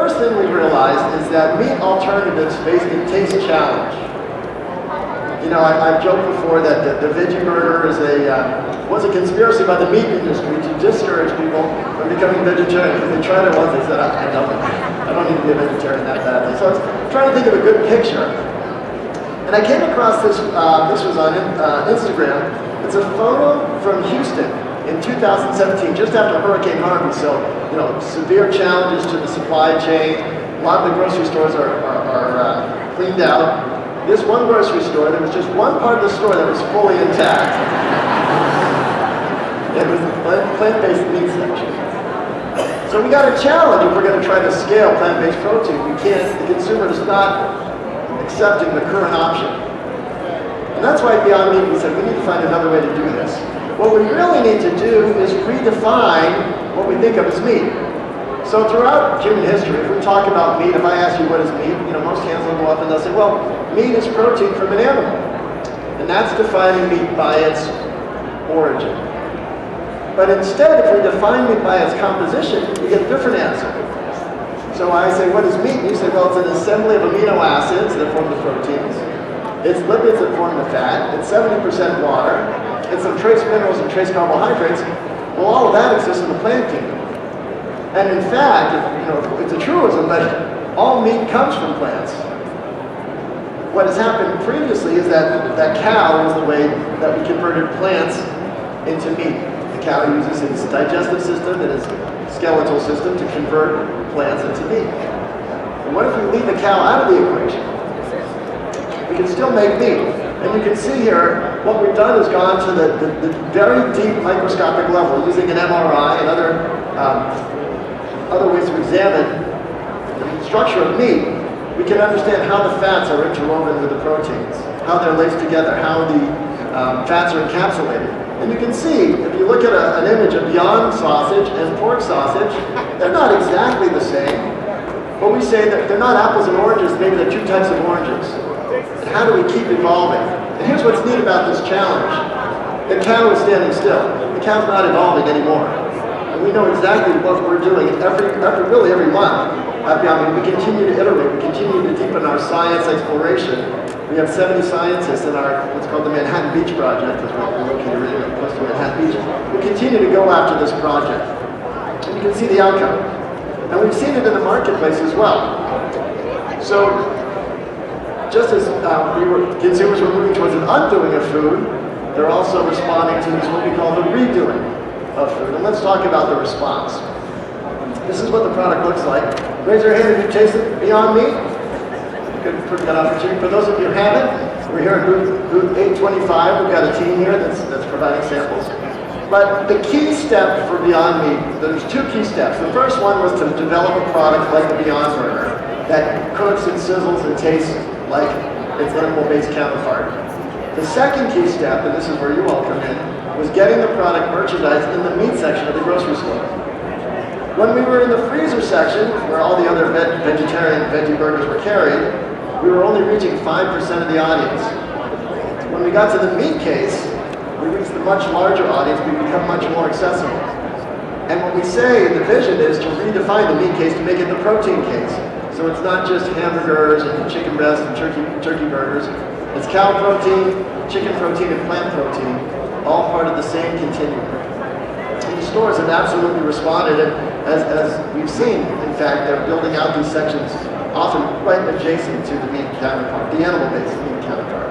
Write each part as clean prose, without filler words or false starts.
first thing we realized is that meat alternatives face a taste challenge. You know, I've joked before that the veggie burger is was a conspiracy by the meat industry to discourage people from becoming vegetarian. When they tried it once, they said, I don't need to be a vegetarian that badly. So I was trying to think of a good picture. And I came across this, this was on Instagram. It's a photo from Houston in 2017, just after Hurricane Harvey. So, you know, severe challenges to the supply chain. A lot of the grocery stores are cleaned out. This one grocery store, there was just one part of the store that was fully intact. It was the plant-based meat section. So we got a challenge if we're going to try to scale plant-based protein. The consumer is not accepting the current option. And that's why Beyond Meat, we said we need to find another way to do this. What we really need to do is redefine what we think of as meat. So throughout human history, if we talk about meat, if I ask you what is meat, you know, most hands will go up and they'll say, well, meat is protein from an animal. And that's defining meat by its origin. But instead, if we define meat by its composition, we get a different answer. So I say, what is meat? And you say, well, it's an assembly of amino acids that form the proteins. It's lipids that form the fat. It's 70% water. It's some trace minerals and trace carbohydrates. Well, all of that exists in the plant kingdom. And in fact, you know, it's a truism, but all meat comes from plants. What has happened previously is that cow was the way that we converted plants into meat. The cow uses its digestive system and its skeletal system to convert plants into meat. And what if we leave the cow out of the equation? We can still make meat. And you can see here, what we've done is gone to the very deep microscopic level using an MRI and other ways to examine the structure of meat. We can understand how the fats are interwoven with the proteins, how they're laced together, how the fats are encapsulated. And you can see, if you look at an image of Beyond sausage and pork sausage, they're not exactly the same. But we say that they're not apples and oranges, maybe they're two types of oranges. And how do we keep evolving? And here's what's neat about this challenge. The cow is standing still. The cow's not evolving anymore. And we know exactly what we're doing really every month. We continue to iterate, we continue to deepen our science exploration. We have 70 scientists in our, what's called the Manhattan Beach Project, because we're located really close to Manhattan Beach. We continue to go after this project. And you can see the outcome. And we've seen it in the marketplace as well. So, just as consumers were moving towards an undoing of food, they're also responding to what we call the redoing of food. And let's talk about the response. This is what the product looks like. Raise your hand if you've tasted Beyond Meat. Good opportunity. For those of you who haven't, we're here at booth 825. We've got a team here that's providing samples. But the key step for Beyond Meat, there's two key steps. The first one was to develop a product like the Beyond Burger that cooks and sizzles and tastes like its animal-based counterpart. The second key step, and this is where you all come in, was getting the product merchandised in the meat section of the grocery store. When we were in the freezer section, where all the other vegetarian veggie burgers were carried, we were only reaching 5% of the audience. When we got to the meat case, we reached a much larger audience, we become much more accessible. And what we say, the vision is to redefine the meat case to make it the protein case. So it's not just hamburgers and chicken breast and turkey burgers. It's cow protein, chicken protein, and plant protein, all part of the same continuum. And the stores have absolutely responded, and as we've seen, in fact, they're building out these sections often right adjacent to the meat counterpart, the animal-based meat counterpart.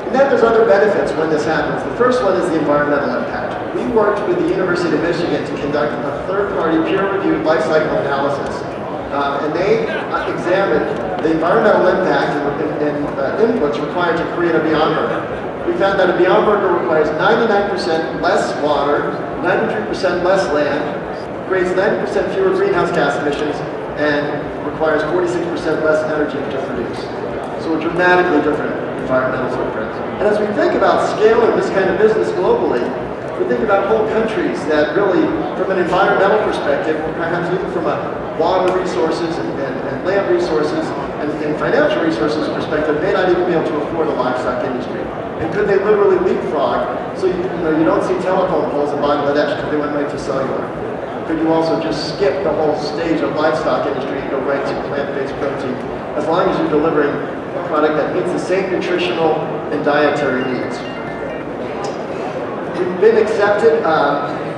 And then there's other benefits when this happens. The first one is the environmental impact. We worked with the University of Michigan to conduct a third-party peer-reviewed life cycle analysis. And they examined the environmental impact and inputs required to create a Beyond Burger. We found that a Beyond Burger requires 99% less water, 93% less land, creates 90% fewer greenhouse gas emissions, and requires 46% less energy to produce. So a dramatically different environmental footprint. And as we think about scaling this kind of business globally, we think about whole countries that really, from an environmental perspective, or perhaps even from a water resources and land resources and financial resources perspective, may not even be able to afford a livestock industry. And could they literally leapfrog? So you don't see telephone poles in Bangladesh because they went right to cellular. could you also just skip the whole stage of livestock industry and go right to plant-based protein, as long as you're delivering a product that meets the same nutritional and dietary needs. We've been accepted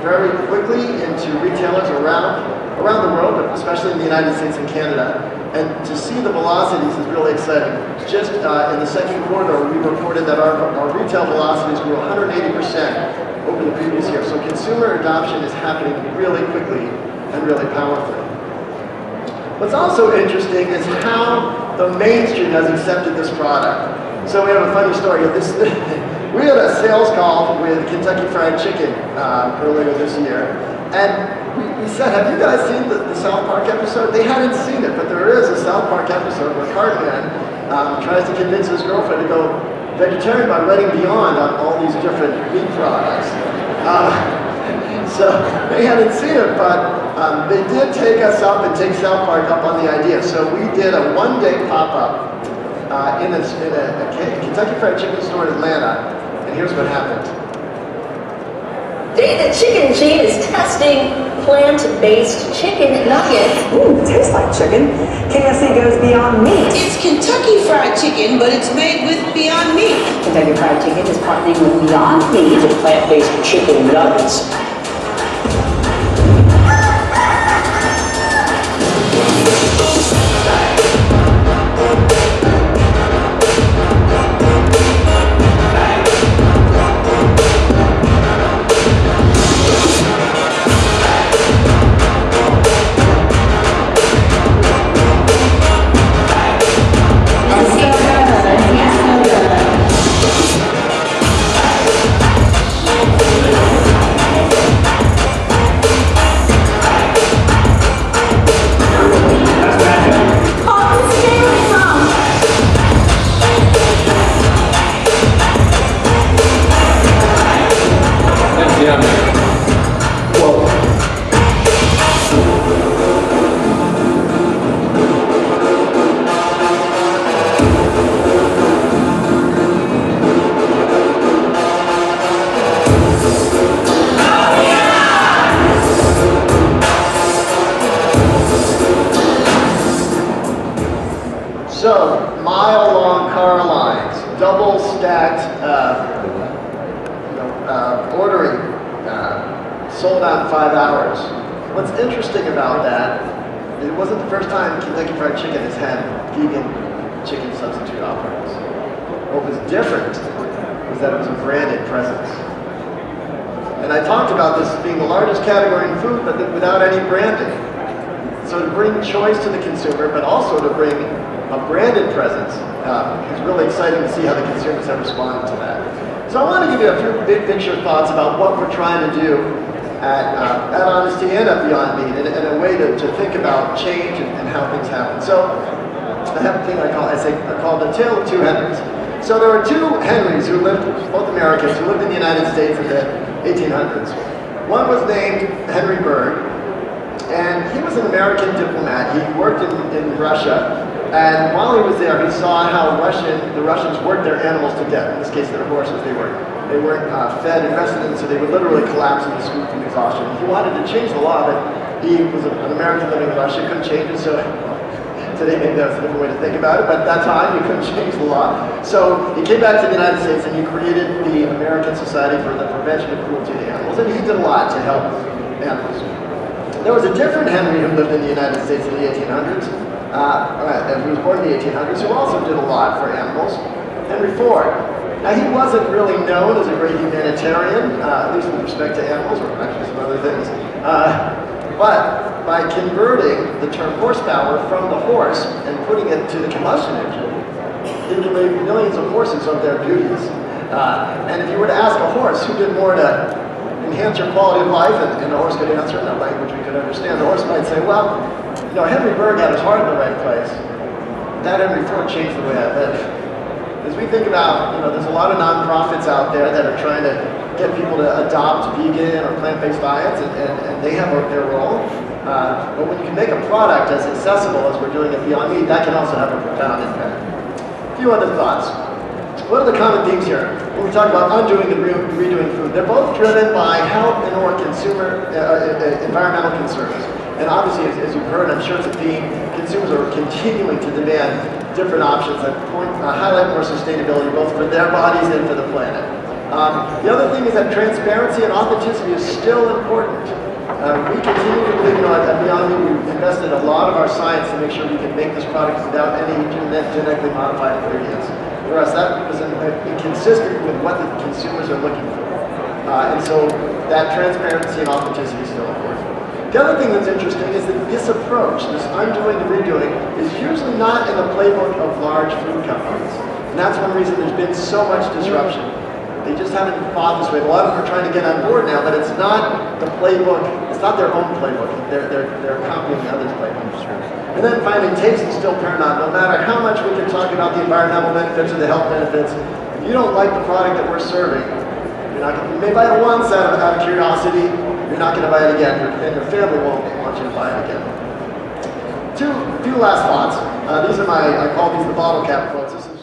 very quickly into retailers around the world, but especially in the United States and Canada. And to see the velocities is really exciting. Just in the second quarter, we reported that our retail velocities grew 180% over the previous year. So consumer adoption is happening really quickly and really powerfully. What's also interesting is how the mainstream has accepted this product. So we have a funny story. We had a sales call with Kentucky Fried Chicken earlier this year. And we said, have you guys seen the South Park episode? They hadn't seen it, but there is a South Park episode where Cartman tries to convince his girlfriend to go vegetarian by writing Beyond on all these different meat products. So they hadn't seen it, but they did take us up and take South Park up on the idea. So we did a one-day pop-up in a Kentucky Fried Chicken store in Atlanta, and here's what happened. Today, the chicken chain is testing plant-based chicken nuggets. Ooh, tastes like chicken. KFC goes beyond meat. It's Kentucky Fried Chicken, but it's made with Beyond Meat. Kentucky Fried Chicken is partnering with Beyond Meat to plant-based chicken nuggets. So, mile-long car lines, double-stacked ordering, sold out in 5 hours. What's interesting about that, it wasn't the first time Kentucky Fried Chicken has had vegan chicken substitute offerings. What was different was that it was a branded presence. And I talked about this being the largest category in food, but without any branding. So to bring choice to the consumer, but also to bring a branded presence is really exciting to see how the consumers have responded to that. So I want to give you a few big picture thoughts about what we're trying to do at Honesty and at Beyond Meat, and a way to think about change and how things happen. So I have a thing I call the Tale of Two Henrys. So there were two Henrys who lived, both Americans, who lived in the United States in the 1800s. One was named Henry Bergh, and he was an American diplomat. He worked in Russia. And while he was there, he saw how the Russians worked their animals to death. In this case, their horses. They weren't fed and rested, and so they would literally collapse in the street from exhaustion. He wanted to change the law, but he was an American living in Russia, couldn't change it. So today maybe that's a different way to think about it, but at that time he couldn't change the law. So he came back to the United States and he created the American Society for the Prevention of Cruelty to Animals, and he did a lot to help animals. There was a different Henry who lived in the United States in the 1800s. He was born in the 1800s, who also did a lot for animals, Henry Ford. Now, he wasn't really known as a great humanitarian, at least with respect to animals, or actually some other things. But by converting the term horsepower from the horse and putting it to the combustion engine, he relieved millions of horses of their duties. And if you were to ask a horse who did more to enhance your quality of life, and the horse could answer in a language we could understand, the horse might say, well, Henry Bergh had his heart in the right place. That Henry Ford changed the way I live. As we think about, there's a lot of nonprofits out there that are trying to get people to adopt vegan or plant-based diets, and they have their role. But when you can make a product as accessible as we're doing at Beyond Meat, that can also have a profound impact. A few other thoughts. What are the common themes here? When we talk about undoing and redoing food, they're both driven by health and or consumer, environmental concerns. And obviously, as you've heard, I'm sure it's a theme, consumers are continuing to demand different options that highlight more sustainability, both for their bodies and for the planet. The other thing is that transparency and authenticity is still important. We continue to believe, at Beyond Meat, we've invested a lot of our science to make sure we can make this product without any genetically modified ingredients. For us, that was inconsistent with what the consumers are looking for. And so that transparency and authenticity is still important. The other thing that's interesting is that this approach, this undoing and redoing, is usually not in the playbook of large food companies. And that's one reason there's been so much disruption. They just haven't thought this way. A lot of them are trying to get on board now, but it's not the playbook, it's not their own playbook. They're copying others' playbooks. And then finally, taste is still paramount. No matter how much we can talk about the environmental benefits or the health benefits, if you don't like the product that we're serving, you're not going to, you may buy it once out of curiosity, you're not going to buy it again, and your family won't want you to buy it again. Few last thoughts. These are I call these the bottle cap quotes. This is